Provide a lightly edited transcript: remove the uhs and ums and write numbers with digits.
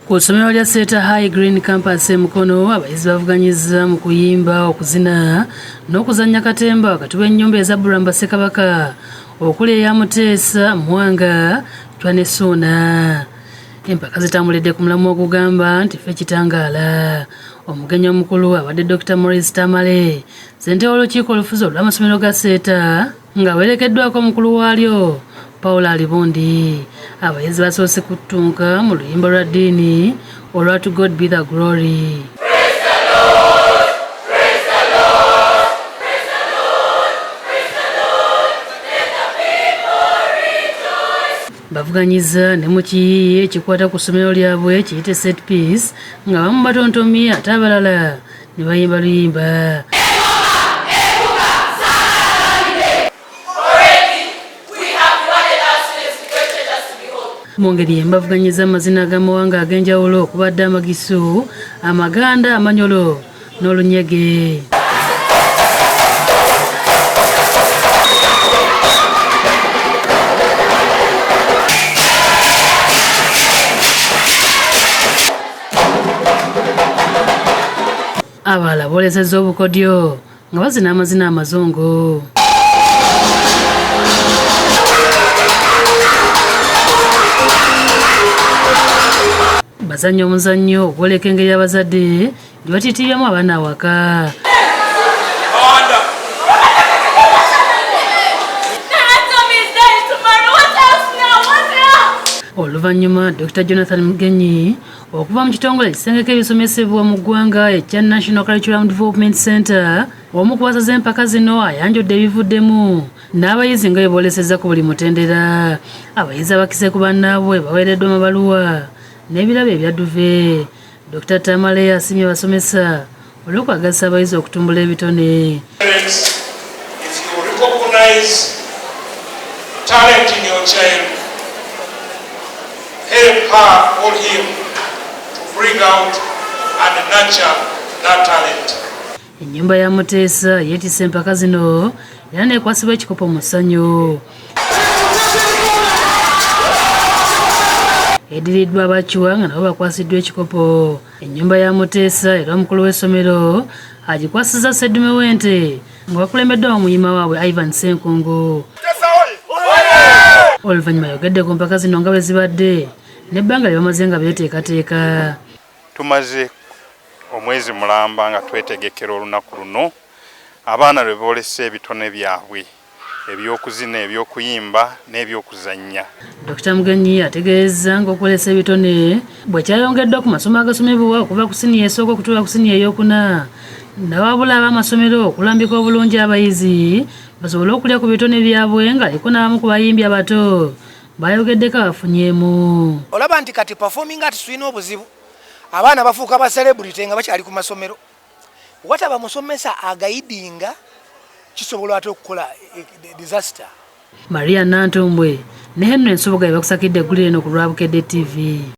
Ku ssomero lya Seeta High Green Campus Mukono, abayizi bavuganyizza mu kuyimba, okuzina n'okuzannya katemba wakati w'ennyumba eza Bulamba Ssekabaka, okulya eya Muteesa, Mwanga, Twanessuuna. Empaka zitambulidde ku mulamu okugamba nti ffe kitangaala. Omugenyi omukulu abadde Dr. Maurice Tamale, ssentebe w'olukiiko olufuzi olw'amasomero ga Seeta, ng'awerekeddwako omukulu waalyo Paul Alibundi. Abayizi basoose kuttunka mu luyimba lwa ddiini olwa To God be the glory. Praise the Lord, praise the Lord, praise the Lord, praise the Lord, let the people rejoice. Bavuganyizza ne mu kiyiiye ekikwata ku ssomero lyabwe kiyite set piece, nga bamu batontomye ate abalala ne bayimba luyimba. Mu ngeri embavuganyizza amazina ag'amawanga ag'enjawulo okubadde Amagisu, Amaganda, Amanyolo n'Olunyege. Abalala boolesezza obukodyo nga bazina amazina amazungu. Bazannya omuzannyo ogwoleka engeri abazadde gye batiitiibyamu abaana awaka. Oluvannyuma Dr. Jonathan Mugenyi okuva mu kitongole ekisengeka ebisomesebwa mu ggwanga ekya National Curriculum Development Center, omu ku basaze empaka zino ayanjudde ebivuddemu n'abayizi nga beboolesezza ku buli mutendera. Abayizi abakise ku bannaabwe baweereddwa amabaluwa n'ebirabo ebyaduve. Dr. Tamale asiimye abasomesa olw'okwagazisa abayizi okutumbula ebitone. If you recognize talent in your child, help her or him to bring out and nurture that talent. Ennyumba ya Muteesa yeetisse empaka zino era neekwasibwa ekikopo mu ssanyu. Ediriddwa abakiwa nga nabo bakwasiddwa ekikopo. Ennyumba ya Muteesa era omukulu w'essomero agikwasizza Sseddume w'ente nga bakulembeddwa omuyima waabwe Ivan Ssenkungu. Oluvannyuma yogedde ku mpaka zino nga bwe zibadde n'ebbanga lye bamaze nga beeteekateeka. Tumaze omwezi mulamba nga twetegekera olunaku luno abaana lwe boolesa ebitone byabwe eby'okuzina, eby'okuyimba n'eby'okuzannya. Dr. Mugenyi ategeeza ng'okwolesa ebitone bwe kyayongeddwa ku masomo agasomebwa okuva ku siniya esooka okutuula ku siniya ey'okuna, nawabula ab'amasomero okulambika obulungi abayizi basobole okulya ku bitone byabwe ng'aliko n'abamu ku bayimbi abato bayogeddeko abafunyeemu. Olaba nti kati performing ati tulina obuzibu, abaana bafuuka ba celebrity nga bakyali ku masomero. Wataba musomesa agayidinga kisobola ate okukola disaster. Maria Nantumbwe ne Henry Nsoboga bakusakidde eggulire eno ku lwa Bukedde TV.